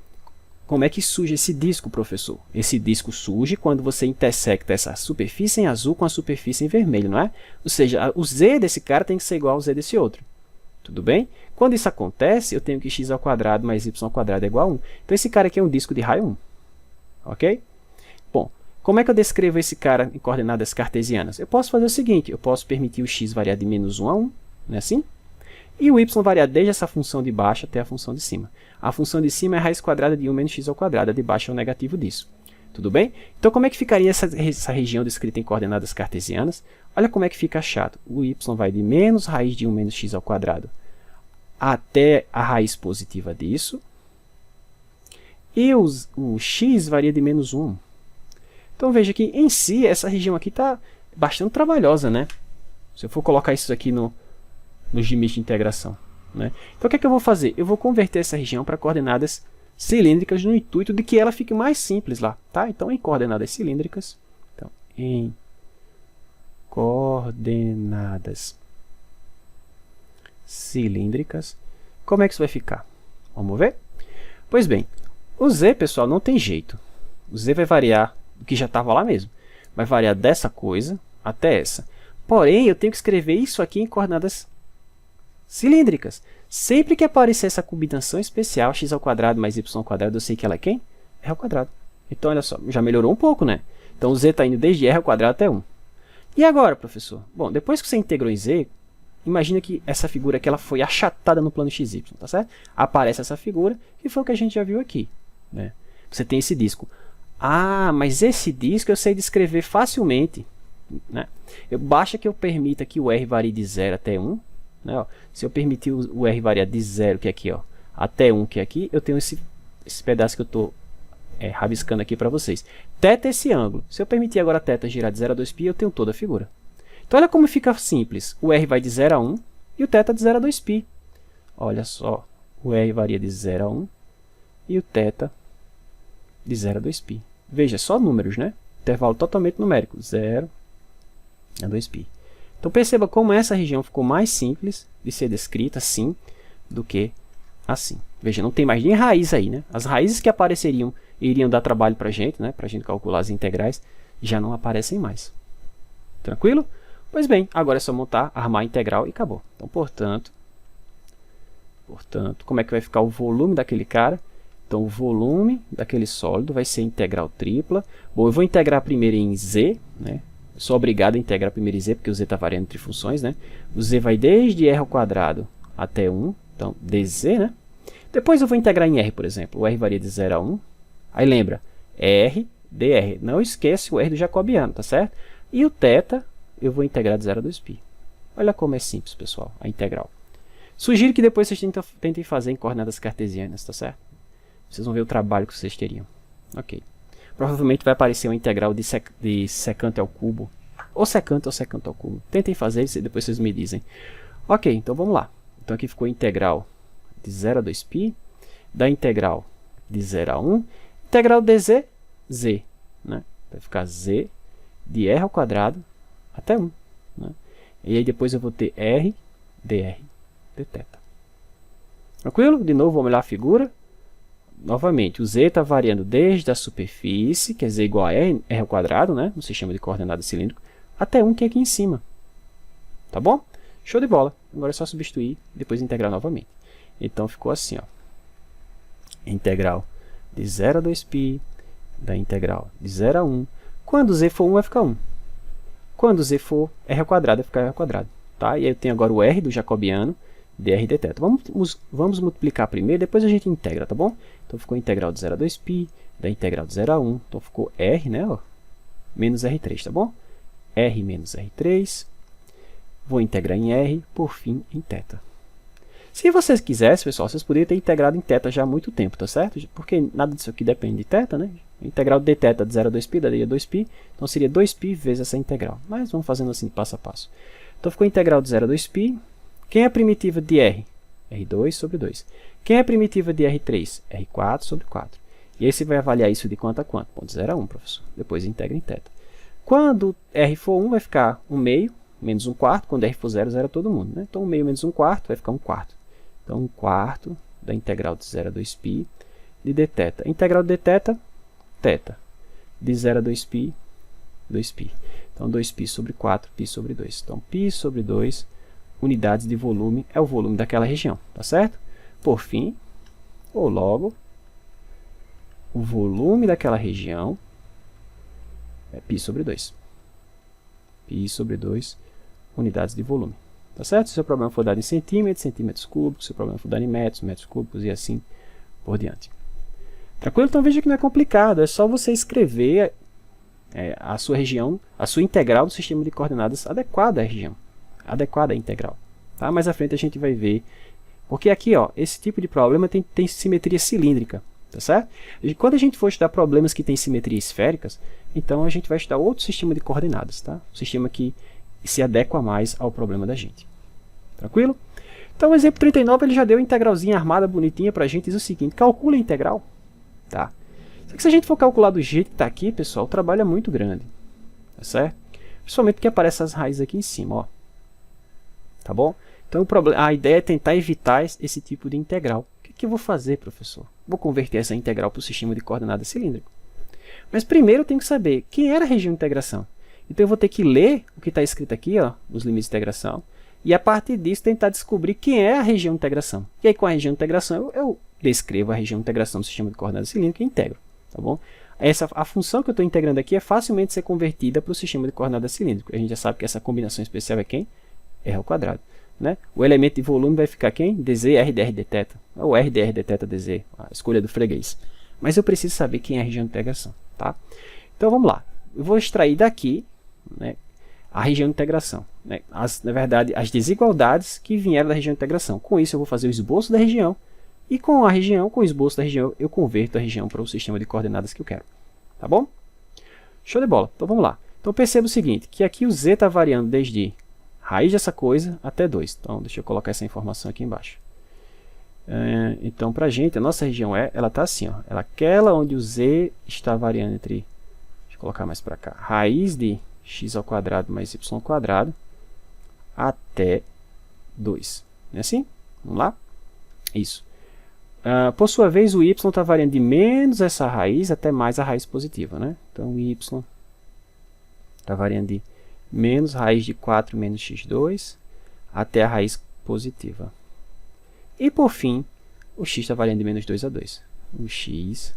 como é que surge esse disco, professor? Esse disco surge quando você intersecta essa superfície em azul com a superfície em vermelho, não é? Ou seja, o z desse cara tem que ser igual ao z desse outro. Tudo bem? Quando isso acontece, eu tenho que x ao quadrado mais y ao quadrado é igual a 1. Então, esse cara aqui é um disco de raio 1. Ok? Bom, como é que eu descrevo esse cara em coordenadas cartesianas? Eu posso fazer o seguinte, eu posso permitir o x variar de menos 1 a 1, não é assim? E o y variar desde essa função de baixo até a função de cima. A função de cima é a raiz quadrada de 1 menos x ao quadrado, a de baixo é o negativo disso. Tudo bem? Então, como é que ficaria essa região descrita em coordenadas cartesianas? Olha como é que fica chato. O y vai de menos raiz de 1 menos x ao quadrado até a raiz positiva disso. E o x varia de menos 1. Então, veja que, em si, essa região aqui está bastante trabalhosa, né? Se eu for colocar isso aqui nos limites de integração, né? Então, o que é que eu vou fazer? Eu vou converter essa região para coordenadas cilíndricas no intuito de que ela fique mais simples lá, tá? Então, em coordenadas cilíndricas, então, em coordenadas cilíndricas, como é que isso vai ficar? Vamos ver? Pois bem, o z, pessoal, não tem jeito. O z vai variar do que já estava lá mesmo. Vai variar dessa coisa até essa. Porém, eu tenho que escrever isso aqui em coordenadas cilíndricas. Sempre que aparecer essa combinação especial, x ao quadrado mais y ao quadrado, eu sei que ela é quem? R ao quadrado. Então, olha só, já melhorou um pouco, né? Então, o z está indo desde r ao quadrado até 1. E agora, professor? Bom, depois que você integrou em z, imagina que essa figura aqui ela foi achatada no plano xy, tá certo? Aparece essa figura, que foi o que a gente já viu aqui, né? Você tem esse disco. Ah, mas esse disco eu sei descrever facilmente, né? Basta que eu permita que o r varie de 0 até 1. Né, ó. Se eu permitir o r variar de 0, que é aqui, ó, até 1, que é aqui, eu tenho esse pedaço que eu estou rabiscando aqui para vocês. Θ é esse ângulo. Se eu permitir agora a θ girar de 0 a 2π, eu tenho toda a figura. Então, olha como fica simples. O r vai de 0 a 1 e o θ de 0 a 2π. Olha só, o r varia de 0 a 1 e o θ de 0 a 2π. Veja, só números, né? Intervalo totalmente numérico, 0 a 2π. Então, perceba como essa região ficou mais simples de ser descrita assim do que assim. Veja, não tem mais nem raiz aí, né? As raízes que apareceriam iriam dar trabalho para a gente, né? Para a gente calcular as integrais, já não aparecem mais. Tranquilo? Pois bem, agora é só montar, armar a integral e acabou. Então, portanto, como é que vai ficar o volume daquele cara? Então, o volume daquele sólido vai ser integral tripla. Bom, eu vou integrar primeiro em z, né? sou obrigado a integrar primeiro z, porque o z está variando entre funções, né? O z vai desde r ao quadrado até 1, então dz, né? Depois eu vou integrar em r, por exemplo. O r varia de 0 a 1. Aí lembra, r, dr. Não esquece o r do jacobiano, tá certo? E o θ eu vou integrar de 0 a 2π. Olha como é simples, pessoal, a integral. Sugiro que depois vocês tentem fazer em coordenadas cartesianas, tá certo? Vocês vão ver o trabalho que vocês teriam. Ok. Provavelmente vai aparecer uma integral de secante ao cubo, ou secante ao cubo. Tentem fazer isso e depois vocês me dizem. Ok, então vamos lá. Então aqui ficou a integral de 0 a 2π, da integral de 0 a 1, integral dz, z, né? Vai ficar z de r ao quadrado até 1. Né? E aí depois eu vou ter r dr dθ. Tranquilo? De novo, vamos olhar a figura. Novamente, o z está variando desde a superfície, que é z igual a r ao quadrado, né? No sistema de coordenadas cilíndrico, até 1, que é aqui em cima. Tá bom? Show de bola. Agora é só substituir e depois integrar novamente. Então ficou assim, ó. Integral de 0 a 2π, da integral de 0 a 1. Quando z for 1, vai ficar 1. Quando z for r ao quadrado, vai ficar r ao quadrado. Tá? E aí eu tenho agora o r do jacobiano, dr dθ. Vamos multiplicar primeiro, depois a gente integra, tá bom? Então ficou a integral de 0 a 2π, da integral de 0 a 1. Então ficou r, né, ó, menos r3, tá bom? r menos r3. Vou integrar em r, por fim, em θ. Se vocês quisessem, pessoal, vocês poderiam ter integrado em θ já há muito tempo, tá certo? Porque nada disso aqui depende de θ, né? A integral de dθ de 0 a 2π daria 2π, então seria 2π vezes essa integral. Mas vamos fazendo assim, passo a passo. Então ficou a integral de 0 a 2π. Quem é a primitiva de r? R2 sobre 2. Quem é a primitiva de R3? R4 sobre 4. E aí você vai avaliar isso de quanto a quanto? Ponto 0 a 1, professor. Depois integra em θ. Quando r for 1, vai ficar 1 meio menos 1 quarto. Quando r for 0, zero todo mundo. Né? Então 1 meio menos 1 quarto vai ficar 1 quarto. Então 1 quarto da integral de 0 a 2π de dθ. Integral de dθ, θ. De 0 a 2π, 2π. Então 2π sobre 4, π sobre 2. Então π sobre 2 unidades de volume é o volume daquela região, tá certo? Por fim, ou logo, o volume daquela região é π sobre 2. Π sobre 2 unidades de volume. Tá certo? Se o seu problema for dado em centímetros, centímetros cúbicos, se o problema for dado em metros, metros cúbicos e assim por diante. Tranquilo? Então veja que não é complicado, é só você escrever a sua região, a sua integral do sistema de coordenadas adequada à região, adequada à integral. Tá? Mais à frente a gente vai ver, porque aqui, ó, esse tipo de problema tem simetria cilíndrica, tá certo? E quando a gente for estudar problemas que têm simetria esféricas, então a gente vai estudar outro sistema de coordenadas, tá? Um sistema que se adequa mais ao problema da gente. Tranquilo? Então o exemplo 39 ele já deu a integralzinha armada bonitinha para a gente, diz o seguinte, calcula a integral. Tá? Só que se a gente for calcular do jeito que está aqui, pessoal, o trabalho é muito grande. Tá certo? Principalmente porque aparecem as raízes aqui em cima, ó. Tá bom? Então a ideia é tentar evitar esse tipo de integral. O que eu vou fazer, professor? Vou converter essa integral para o sistema de coordenadas cilíndrico. Mas primeiro eu tenho que saber quem era a região de integração. Então eu vou ter que ler o que está escrito aqui, ó, nos limites de integração, e a partir disso tentar descobrir quem é a região de integração. E aí com a região de integração eu descrevo a região de integração do sistema de coordenadas cilíndrico e integro. Tá bom? A função que eu estou integrando aqui é facilmente ser convertida para o sistema de coordenadas cilíndrico. A gente já sabe que essa combinação especial é quem? R ao quadrado. Né? O elemento de volume vai ficar quem? dz, r dr dθ. Ou r dr dθ dz, a escolha do freguês. Mas eu preciso saber quem é a região de integração. Tá? Então vamos lá. Eu vou extrair daqui, né, a região de integração. Né? Na verdade, as desigualdades que vieram da região de integração. Com isso eu vou fazer o esboço da região. E com a região, com o esboço da região, eu converto a região para o sistema de coordenadas que eu quero. Tá bom? Show de bola. Então vamos lá. Então perceba o seguinte, que aqui o z está variando desde raiz dessa coisa até 2. Então deixa eu colocar essa informação aqui embaixo. Então para a gente, a nossa região ela está assim, ó, ela é aquela onde o z está variando entre, deixa eu colocar mais para cá, raiz de x ao quadrado mais y ao quadrado até 2. Não é assim? Vamos lá? Isso. Por sua vez, o y está variando de menos essa raiz até mais a raiz positiva. Né? Então, o y está variando de menos raiz de 4 menos x2 até a raiz positiva. E, por fim, o x está variando de menos 2 a 2. O x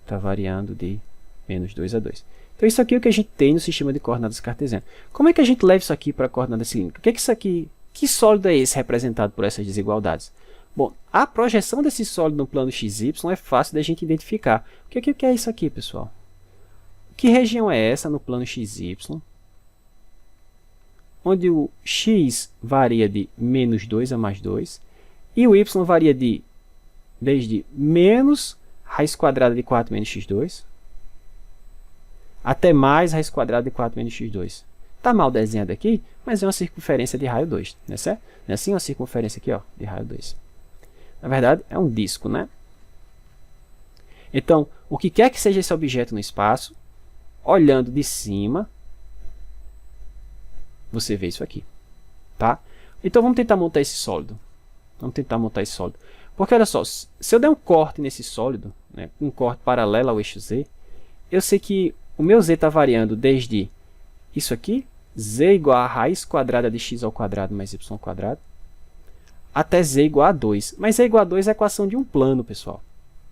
está variando de menos 2 a 2. Então isso aqui é o que a gente tem no sistema de coordenadas cartesiano. Como é que a gente leva isso aqui para a coordenada cilíndrica? O que é isso aqui? Que sólido é esse representado por essas desigualdades? Bom, a projeção desse sólido no plano XY é fácil da gente identificar. O que é isso aqui, pessoal? Que região é essa no plano XY? Onde o x varia de -2 a +2 e o y varia desde menos raiz quadrada de 4 menos x2 até mais raiz quadrada de 4 menos x2. Está mal desenhado aqui, mas é uma circunferência de raio 2, não é certo? Não é assim uma circunferência aqui, ó, de raio 2. Na verdade, é um disco, né? Então, o que quer que seja esse objeto no espaço, olhando de cima, você vê isso aqui, tá? Então, vamos tentar montar esse sólido. Vamos tentar montar esse sólido. Porque, olha só, se eu der um corte nesse sólido, né, um corte paralelo ao eixo Z, eu sei que o meu Z está variando desde isso aqui, Z igual a raiz quadrada de x ao quadrado mais y ao quadrado, até Z igual a 2. Mas Z igual a 2 é a equação de um plano, pessoal.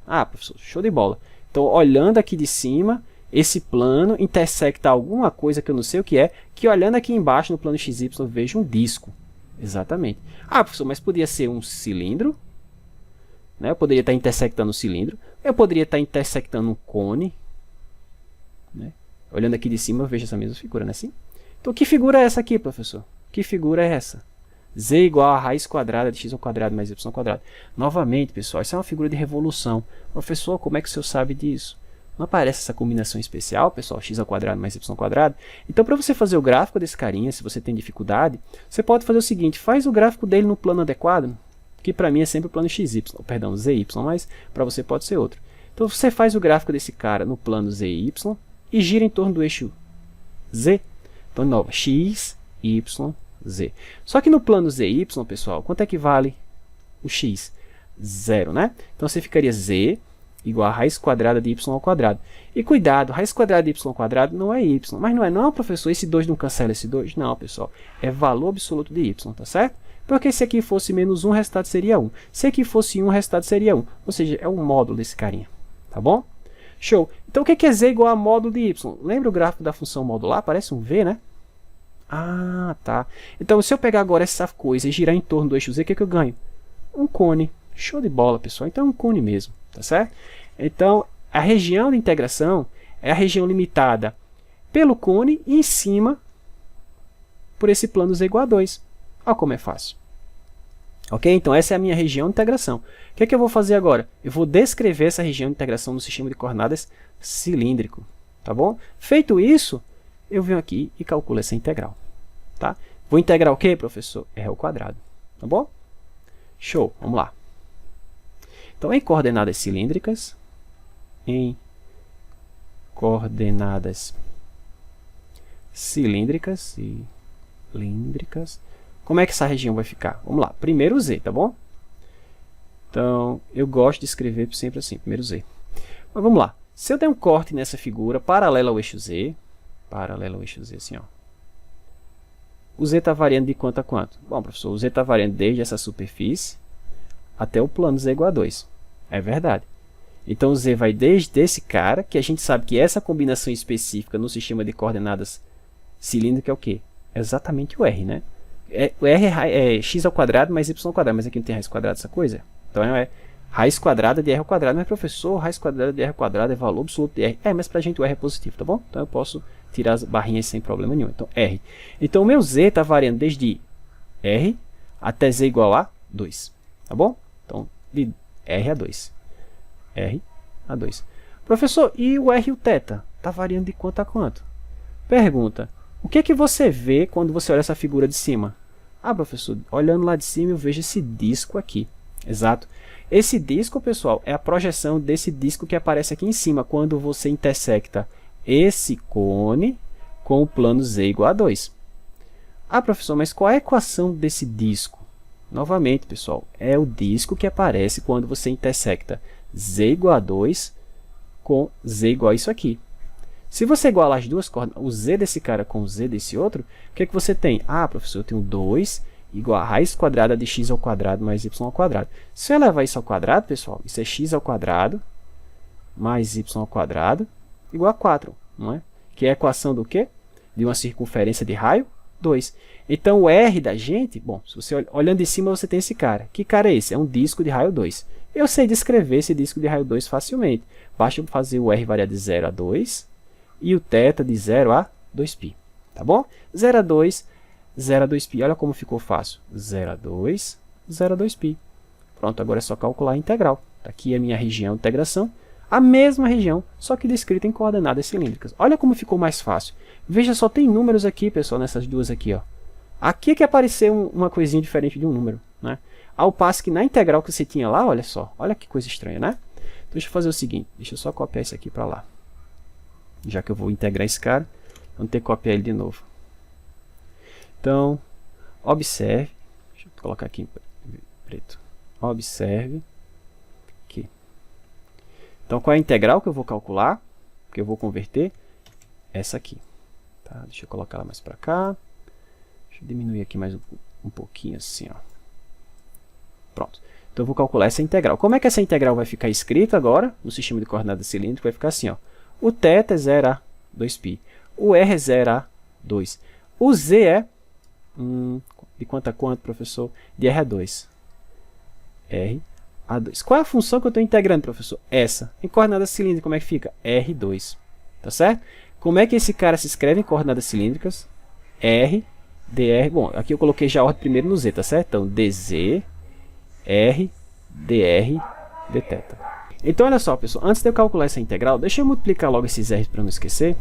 Ah, professor, show de bola. Então, olhando aqui de cima, esse plano intersecta alguma coisa que eu não sei o que é, que olhando aqui embaixo no plano XY eu vejo um disco. Exatamente. Ah, professor, mas podia ser um cilindro, né? Eu poderia estar intersectando um cilindro, eu poderia estar intersectando um cone, né? Olhando aqui de cima eu vejo essa mesma figura, não é assim? Então, que figura é essa aqui, professor? Que figura é essa? Z igual a raiz quadrada de x ao quadrado mais y ao quadrado. Novamente, pessoal, isso é uma figura de revolução. Professor, como é que o senhor sabe disso? Não aparece essa combinação especial, pessoal, x ao quadrado mais y ao quadrado? Então, para você fazer o gráfico desse carinha, se você tem dificuldade, você pode fazer o seguinte, faz o gráfico dele no plano adequado, que para mim é sempre o plano xy, perdão, zy, mas para você pode ser outro. Então, você faz o gráfico desse cara no plano zy e gira em torno do eixo z. Então, de novo, x, y, z. Só que no plano zy, pessoal, quanto é que vale o x? 0, né? Então, você ficaria z igual a raiz quadrada de y ao quadrado. E cuidado, raiz quadrada de y ao quadrado não é y. Mas não é não, professor, esse 2 não cancela esse 2? Não, pessoal, é valor absoluto de y, tá certo? Porque se aqui fosse menos 1, o resultado seria 1. Se aqui fosse 1, o resultado seria 1. Ou seja, é o módulo desse carinha, tá bom? Show. Então, o que é z igual a módulo de y? Lembra o gráfico da função modular? Parece um v, né? Ah, tá. Então, se eu pegar agora essa coisa e girar em torno do eixo z, o que eu ganho? Um cone. Show de bola, pessoal. Então, é um cone mesmo, tá certo? Então, a região de integração é a região limitada pelo cone e em cima por esse plano z igual a 2. Olha como é fácil. Ok? Então, essa é a minha região de integração. O que é que eu vou fazer agora? Eu vou descrever essa região de integração no sistema de coordenadas cilíndrico. Tá bom? Feito isso, eu venho aqui e calculo essa integral. Tá? Vou integrar o quê, professor? R ao quadrado. Tá bom? Show. Vamos lá. Então, em coordenadas cilíndricas, como é que essa região vai ficar? Vamos lá. Primeiro Z, tá bom? Então, eu gosto de escrever sempre assim, primeiro Z. Mas vamos lá. Se eu der um corte nessa figura paralela ao eixo Z, assim, ó. O Z está variando de quanto a quanto? Bom, professor, o Z está variando desde essa superfície até o plano Z igual a 2. É verdade. Então, o Z vai desde esse cara, que a gente sabe que essa combinação específica no sistema de coordenadas cilíndrico é o quê? É exatamente o R, né? O R é x ao quadrado mais y ao quadrado, mas aqui não tem raiz quadrada essa coisa? Então, é raiz quadrada de R ao quadrado. Mas, professor, raiz quadrada de R ao quadrado é valor absoluto de R. É, mas para a gente o R é positivo, tá bom? Então, eu posso tirar as barrinhas sem problema nenhum. Então, R. Então, o meu Z está variando desde R até Z igual a 2, tá bom? Então, de R a 2. R a 2. Professor, e o R e o θ? Está variando de quanto a quanto? Pergunta. O que é que você vê quando você olha essa figura de cima? Ah, professor, olhando lá de cima eu vejo esse disco aqui. Exato. Esse disco, pessoal, é a projeção desse disco que aparece aqui em cima, quando você intersecta esse cone com o plano Z igual a 2. Ah, professor, mas qual é a equação desse disco? Novamente, pessoal, é o disco que aparece quando você intersecta Z igual a 2 com Z igual a isso aqui. Se você igualar as duas coordenadas, o Z desse cara com o Z desse outro, o que é que você tem? Ah, professor, eu tenho 2 igual a raiz quadrada de x ao quadrado mais y ao quadrado. Se eu levar isso ao quadrado, pessoal, isso é x ao quadrado mais y ao quadrado igual a 4, não é? que é a equação do quê? De uma circunferência de raio 2. Então, o R da gente, bom, se você olhando de cima, você tem esse cara. Que cara é esse? É um disco de raio 2. Eu sei descrever esse disco de raio 2 facilmente. Basta eu fazer o R variar de 0 a 2 e o θ de 0 a 2π. Tá bom? 0 a 2, 0 a 2π. Olha como ficou fácil. 0 a 2, 0 a 2π. Pronto, agora é só calcular a integral. Aqui é a minha região de integração. A mesma região, só que descrita em coordenadas cilíndricas. Olha como ficou mais fácil. Veja só, tem números aqui, pessoal, nessas duas aqui. Ó. Aqui é que apareceu uma coisinha diferente de um número. Né? Ao passo que na integral que você tinha lá, olha só. Olha que coisa estranha, né? Então, deixa eu fazer o seguinte. Deixa eu só copiar isso aqui para lá. Já que eu vou integrar esse cara, vamos ter que copiar ele de novo. Então, observe. Deixa eu colocar aqui em preto. Observe. Aqui. Então, qual é a integral que eu vou calcular? Que eu vou converter? Essa aqui. Tá? Deixa eu colocar ela mais para cá. Deixa eu diminuir aqui mais um pouquinho assim. Ó. Pronto. Então, eu vou calcular essa integral. Como é que essa integral vai ficar escrita agora? No sistema de coordenadas cilíndricas vai ficar assim. Ó. O θ é 0 a 2π. O R é 0 a 2. O Z é... de quanto a quanto, professor? De R a 2. R a 2. Qual é a função que eu estou integrando, professor? Essa. Em coordenadas cilíndricas, como é que fica? R2. Tá certo? Como é que esse cara se escreve em coordenadas cilíndricas? R, dr. Bom, aqui eu coloquei já a ordem primeiro no Z, tá certo? Então, dz, R, dr, dθ. Então, olha só, pessoal. Antes de eu calcular essa integral, deixa eu multiplicar logo esses R para não esquecer.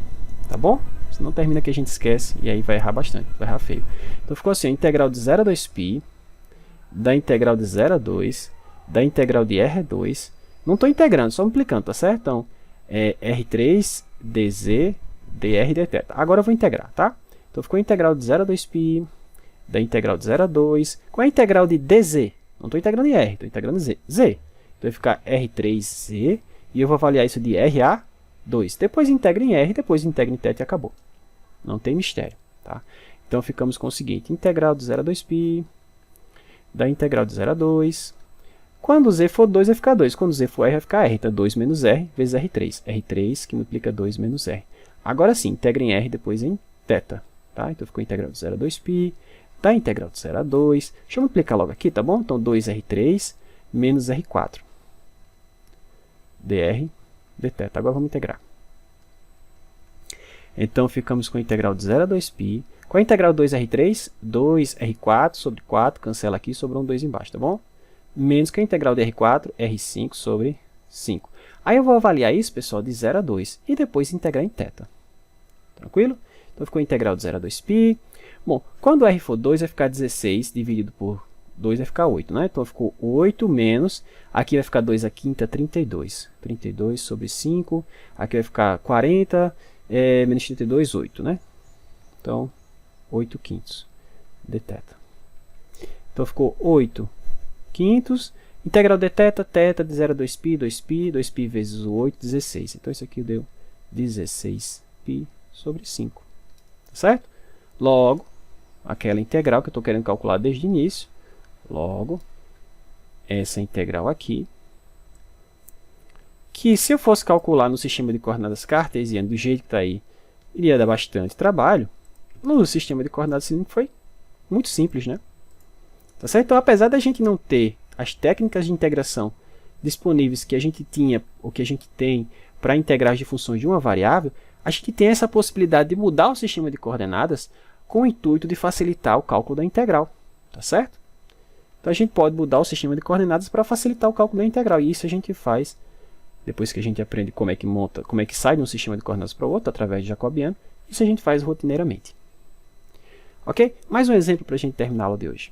Tá bom? Senão termina que a gente esquece e aí vai errar bastante. Vai errar feio. Então, ficou assim. A integral de 0 a 2π, da integral de 0 a 2, da integral de R2. Não estou integrando, só multiplicando, tá certo? Então, R3, dz, dr, dθ. Agora eu vou integrar, tá? Então, ficou a integral de 0 a 2π, da integral de 0 a 2. Qual é a integral de dz? Não estou integrando em R, estou integrando em z. Z. Então, vai ficar R3z, e eu vou avaliar isso de R a 2. Depois integra em R, depois integra em θ e acabou. Não tem mistério, tá? Então, ficamos com o seguinte. Integral de 0 a 2π, da integral de 0 a 2. Quando z for 2, vai ficar 2. Quando z for r, vai ficar r. Então, 2 menos r vezes r3. R3 que multiplica 2 menos r. Agora sim, integra em r, depois em θ. Tá? Então, ficou a integral de 0 a 2π, da integral de 0 a 2. Deixa eu multiplicar logo aqui, tá bom? Então, 2r3 menos r4. dr, dθ. Agora vamos integrar. Então, ficamos com a integral de 0 a 2π. Qual é a integral de 2r3? 2r4 sobre 4, cancela aqui, sobrou um 2 embaixo, tá bom? Menos que a integral de r4, r5 sobre 5. Aí eu vou avaliar isso, pessoal, de 0 a 2 e depois integrar em θ. Tranquilo? Então, ficou a integral de 0 a 2π. Bom, quando r for 2, vai ficar 16 dividido por 2 vai ficar 8, né? Então, ficou 8 menos, aqui vai ficar 2 a quinta, 32. 32 sobre 5, aqui vai ficar 40, menos 32, 8, né? Então, 8 quintos dθ. Então, ficou 8 quintos. Integral de θ, θ de 0 a 2π, 2π, 2π vezes o 8, 16. Então, isso aqui deu 16π sobre 5. Tá certo? Logo, aquela integral que eu estou querendo calcular desde o início, logo, essa integral aqui, que se eu fosse calcular no sistema de coordenadas cartesiano do jeito que está aí, iria dar bastante trabalho. No sistema de coordenadas cilíndricas foi muito simples, né? Tá certo? Então, apesar da gente não ter as técnicas de integração disponíveis que a gente tinha ou que a gente tem para integrar de funções de uma variável, a gente tem essa possibilidade de mudar o sistema de coordenadas com o intuito de facilitar o cálculo da integral. Tá certo? Então, a gente pode mudar o sistema de coordenadas para facilitar o cálculo da integral. E isso a gente faz depois que a gente aprende como é que monta, como é que sai de um sistema de coordenadas para o outro, através de jacobiano. Isso a gente faz rotineiramente. Ok? Mais um exemplo para a gente terminar a aula de hoje.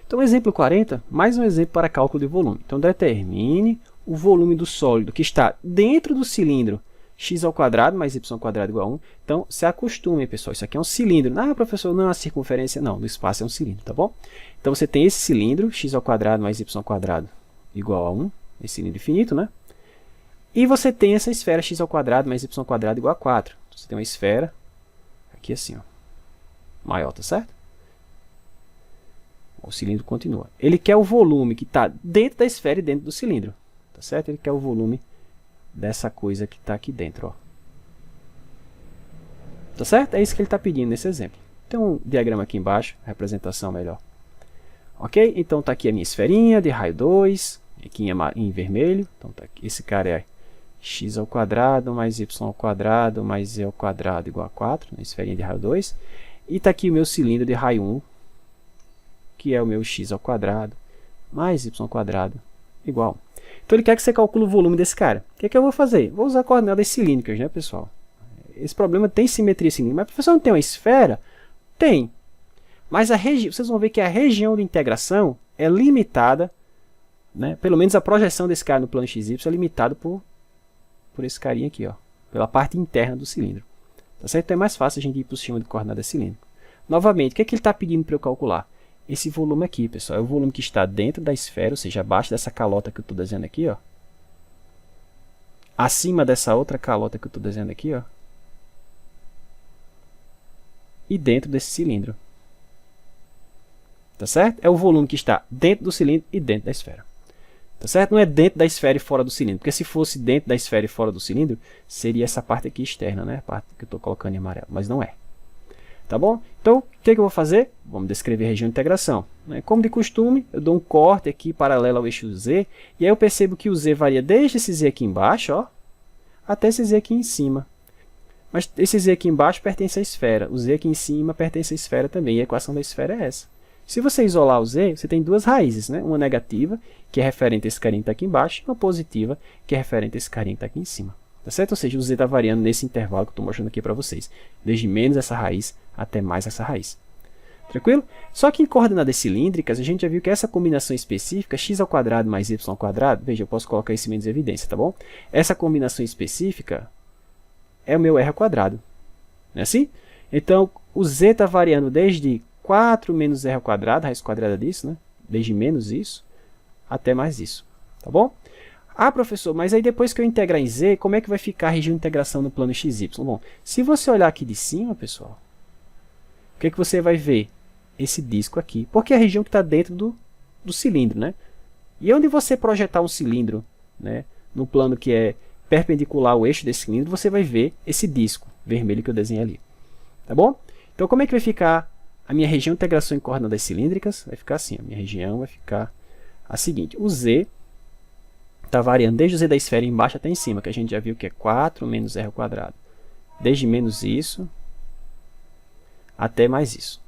Então, exemplo 40, mais um exemplo para cálculo de volume. Então, determine o volume do sólido que está dentro do cilindro x² mais y² igual a 1. Então, se acostume, pessoal. Isso aqui é um cilindro. Ah, professor, não é uma circunferência. Não, no espaço é um cilindro, tá bom? Então, você tem esse cilindro, x² mais y² igual a 1. Esse cilindro infinito, né? E você tem essa esfera x² mais y² igual a 4. Então, você tem uma esfera aqui assim, ó, maior, tá certo? O cilindro continua. Ele quer o volume que está dentro da esfera e dentro do cilindro. Tá certo? Ele quer o volume dessa coisa que está aqui dentro. Ó. Tá certo? É isso que ele está pedindo nesse exemplo. Tem um diagrama aqui embaixo, representação melhor. Ok? Então está aqui a minha esferinha de raio 2, aqui em vermelho. Então tá aqui, esse cara é x ao quadrado mais y ao quadrado mais z ao quadrado igual a 4, na esferinha de raio 2. E está aqui o meu cilindro de raio 1, que é o meu x ao quadrado mais y ao quadrado igual a 1. Então ele quer que você calcule o volume desse cara. O que é que eu vou fazer? Vou usar coordenadas cilíndricas, né, pessoal? Esse problema tem simetria cilíndrica. Mas, professor, não tem uma esfera? Tem. Mas vocês vão ver que a região de integração é limitada, né? Pelo menos a projeção desse cara no plano XY é limitada por esse carinha aqui, ó, pela parte interna do cilindro. Tá certo? Então é mais fácil a gente ir para o sistema de coordenadas cilíndrico. Novamente, o que é que ele está pedindo para eu calcular? Esse volume aqui, pessoal, é o volume que está dentro da esfera, ou seja, abaixo dessa calota que eu estou desenhando aqui, ó. Acima dessa outra calota que eu estou desenhando aqui, ó. E dentro desse cilindro. Tá certo? É o volume que está dentro do cilindro e dentro da esfera. Tá certo? Não é dentro da esfera e fora do cilindro. Porque se fosse dentro da esfera e fora do cilindro, seria essa parte aqui externa, né? A parte que eu estou colocando em amarelo. Mas não é. Tá bom? Então, o que eu vou fazer? Vamos descrever a região de integração. Como de costume, eu dou um corte aqui paralelo ao eixo Z. E aí eu percebo que o Z varia desde esse Z aqui embaixo, ó, até esse Z aqui em cima. Mas esse Z aqui embaixo pertence à esfera. O Z aqui em cima pertence à esfera também. E a equação da esfera é essa. Se você isolar o Z, você tem duas raízes, né? Uma negativa, que é referente a esse carinha que está aqui embaixo, e uma positiva, que é referente a esse carinha que está aqui em cima. Tá certo? Ou seja, o Z está variando nesse intervalo que eu estou mostrando aqui para vocês. Desde menos essa raiz até mais essa raiz. Tranquilo? Só que em coordenadas cilíndricas, a gente já viu que essa combinação específica, x ao quadrado mais y ao quadrado, veja, eu posso colocar isso menos em evidência, tá bom? Essa combinação específica é o meu r ao quadrado. Não é assim? Então, o Z está variando desde 4 menos r ao quadrado, raiz quadrada disso, né? Desde menos isso até mais isso. Tá bom? Ah, professor, mas aí depois que eu integrar em Z, como é que vai ficar a região de integração no plano XY? Bom, se você olhar aqui de cima, pessoal, o que você vai ver? Esse disco aqui, porque é a região que está dentro do cilindro, né? E onde você projetar um cilindro, né, no plano que é perpendicular ao eixo desse cilindro, você vai ver esse disco vermelho que eu desenhei ali. Tá bom? Então, como é que vai ficar a minha região de integração em coordenadas cilíndricas? Vai ficar assim, a minha região vai ficar a seguinte. O Z está variando desde o Z da esfera embaixo até em cima, que a gente já viu que é 4 menos r ao quadrado. Desde menos isso até mais isso.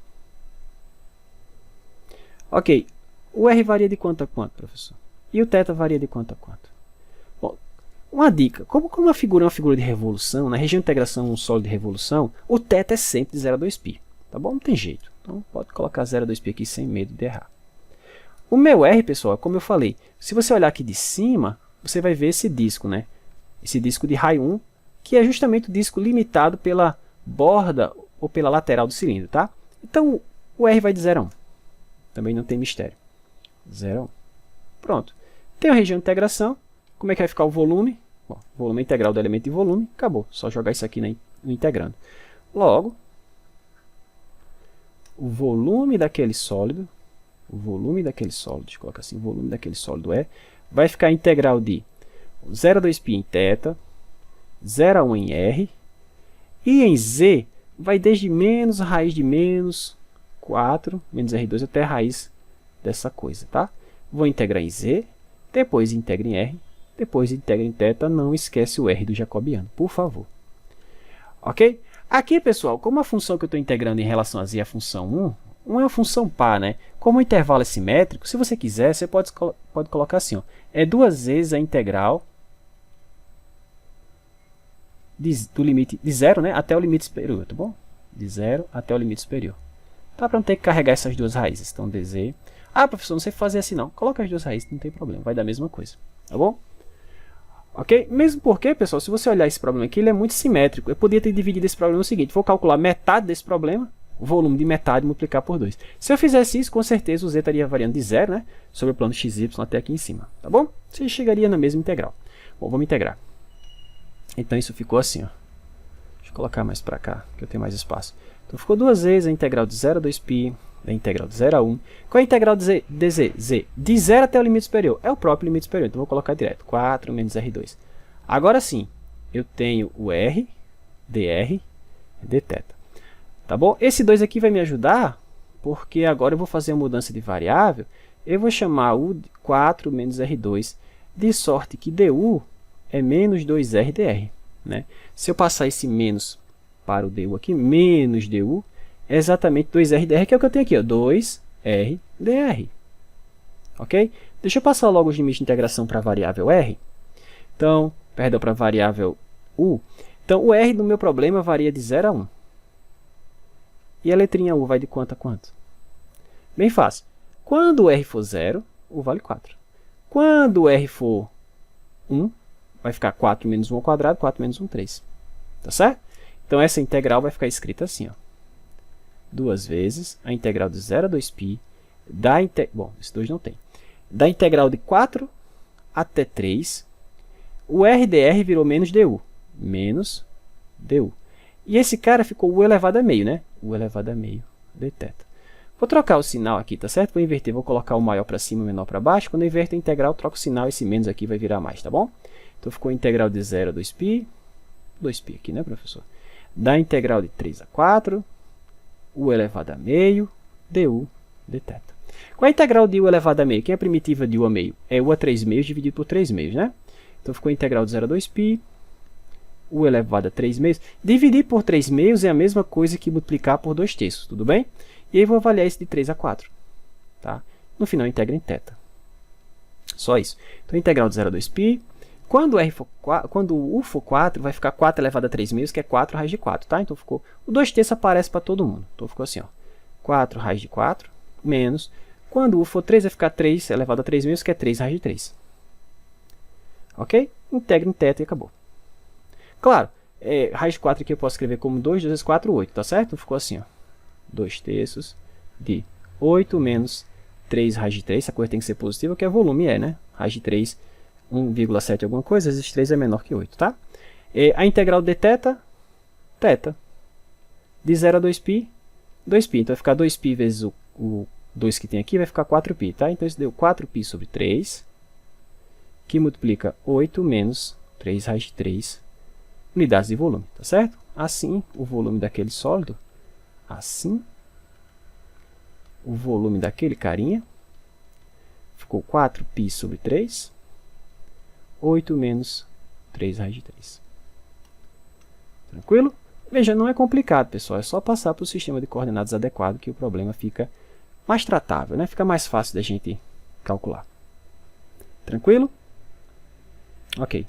Ok, o R varia de quanto a quanto, professor? E o θ varia de quanto a quanto? Bom, uma dica, como uma figura é uma figura de revolução, na região de integração um sólido de revolução, o θ é sempre de 0 a 2π. Tá bom? Não tem jeito. Então, pode colocar 0 a 2π aqui sem medo de errar. O meu R, pessoal, como eu falei, se você olhar aqui de cima, você vai ver esse disco, né? Esse disco de raio 1, que é justamente o disco limitado pela borda ou pela lateral do cilindro, tá? Então, o R vai de 0 a 1. Também não tem mistério. 0 a 1. Pronto. Tem a região de integração. Como é que vai ficar o volume? Bom, volume integral do elemento de volume. Acabou. Só jogar isso aqui no integrando. Logo, o volume daquele sólido, deixa eu colocar assim, o volume daquele sólido vai ficar integral de 0 a 2π em θ, 0 a 1 em R, e em Z vai desde menos a raiz de menos 4, menos R2 até a raiz dessa coisa, tá? Vou integrar em Z, depois integro em R, depois integro em θ, não esquece o R do jacobiano, por favor. Ok? Aqui, pessoal, como a função que eu estou integrando em relação a Z é a função 1 é uma função par, né? Como o intervalo é simétrico, se você quiser, você pode colocar assim, ó, é 2 vezes a integral do limite de 0, né, até o limite superior, tá bom? De 0 até o limite superior. Tá, para não ter que carregar essas duas raízes. Então, dz. Ah, professor, não sei fazer assim não. Coloca as duas raízes, não tem problema, vai dar a mesma coisa, tá bom? Ok? Mesmo porque, pessoal, se você olhar esse problema aqui, ele é muito simétrico. Eu poderia ter dividido esse problema no seguinte: vou calcular metade desse problema, o volume de metade multiplicar por 2. Se eu fizesse isso, com certeza o Z estaria variando de 0, né, sobre o plano XY até aqui em cima, tá bom? Você chegaria na mesma integral. Bom, vamos integrar. Então, isso ficou assim, ó. Deixa eu colocar mais para cá, que eu tenho mais espaço. Então, ficou 2 vezes a integral de 0 a 2π, da integral de 0 a 1. Qual é a integral de dz? Z. De 0 até o limite superior. É o próprio limite superior, então vou colocar direto. 4 menos R2. Agora sim, eu tenho o R, dr, dθ. Tá bom? Esse 2 aqui vai me ajudar, porque agora eu vou fazer a mudança de variável. Eu vou chamar u 4 menos r2, de sorte que du é menos 2r dr. Né? Se eu passar esse menos para o du aqui, menos du, é exatamente 2r dr, que é o que eu tenho aqui, ó, 2r dr. Ok? Deixa eu passar logo os limites de integração para a variável r. Então, perdão, para a variável u. Então, o r do meu problema varia de 0 a 1. E a letrinha u vai de quanto a quanto? Bem fácil. Quando o r for 0, u vale 4. Quando o r for 1, vai ficar 4 menos 1 ao quadrado, 4 menos 1, 3. Tá certo? Então, essa integral vai ficar escrita assim, ó. 2 vezes a integral de 0 a 2π da bom, esse 2 não tem. Da integral de 4 até 3, o r dr virou menos du. Menos du. E esse cara ficou u elevado a meio, né? U elevado a meio dθ. Vou trocar o sinal aqui, tá certo? Vou inverter, vou colocar o maior para cima e o menor para baixo. Quando eu inverto a integral, troco o sinal, esse menos aqui vai virar mais, tá bom? Então, ficou a integral de 0 a 2π, 2π aqui, né, professor? Da integral de 3 a 4, u elevado a meio, du dθ. Qual é a integral de u elevado a meio? Quem é a primitiva de u a meio? É u a 3 meios dividido por 3 meios, né? Então, ficou a integral de 0 a 2π, u elevado a 3 meios. Dividir por 3 meios é a mesma coisa que multiplicar por 2 terços, tudo bem? E aí, vou avaliar isso de 3 a 4. Tá? No final, integra em θ. Só isso. Então, a integral de 0 a 2π. Quando u for 4, vai ficar 4 elevado a 3 meios, que é 4 raiz de 4. Tá? Então, ficou, o 2 terços aparece para todo mundo. Então, ficou assim, ó, 4 raiz de 4, menos. Quando u for 3, vai ficar 3 elevado a 3 meios, que é 3 raiz de 3. Ok? Integra em θ e acabou. Claro, raiz de 4 aqui eu posso escrever como 2 vezes 4, 8, tá certo? Ficou assim, ó, 2 terços de 8 menos 3 raiz de 3. Essa coisa tem que ser positiva, que é volume, né? Raiz de 3, 1,7 alguma coisa, vezes 3 é menor que 8, tá? A integral de θ, θ. De 0 a 2π, 2π. Então, vai ficar 2π vezes o 2 que tem aqui, vai ficar 4π, tá? Então, isso deu 4π sobre 3, que multiplica 8 menos 3 raiz de 3 unidades de volume, tá certo? Assim, o volume daquele sólido, assim, o volume daquele carinha, ficou 4π sobre 3, 8 menos 3 raiz de 3. Tranquilo? Veja, não é complicado, pessoal, é só passar para o sistema de coordenadas adequado que o problema fica mais tratável, né? Fica mais fácil da gente calcular. Tranquilo? Ok.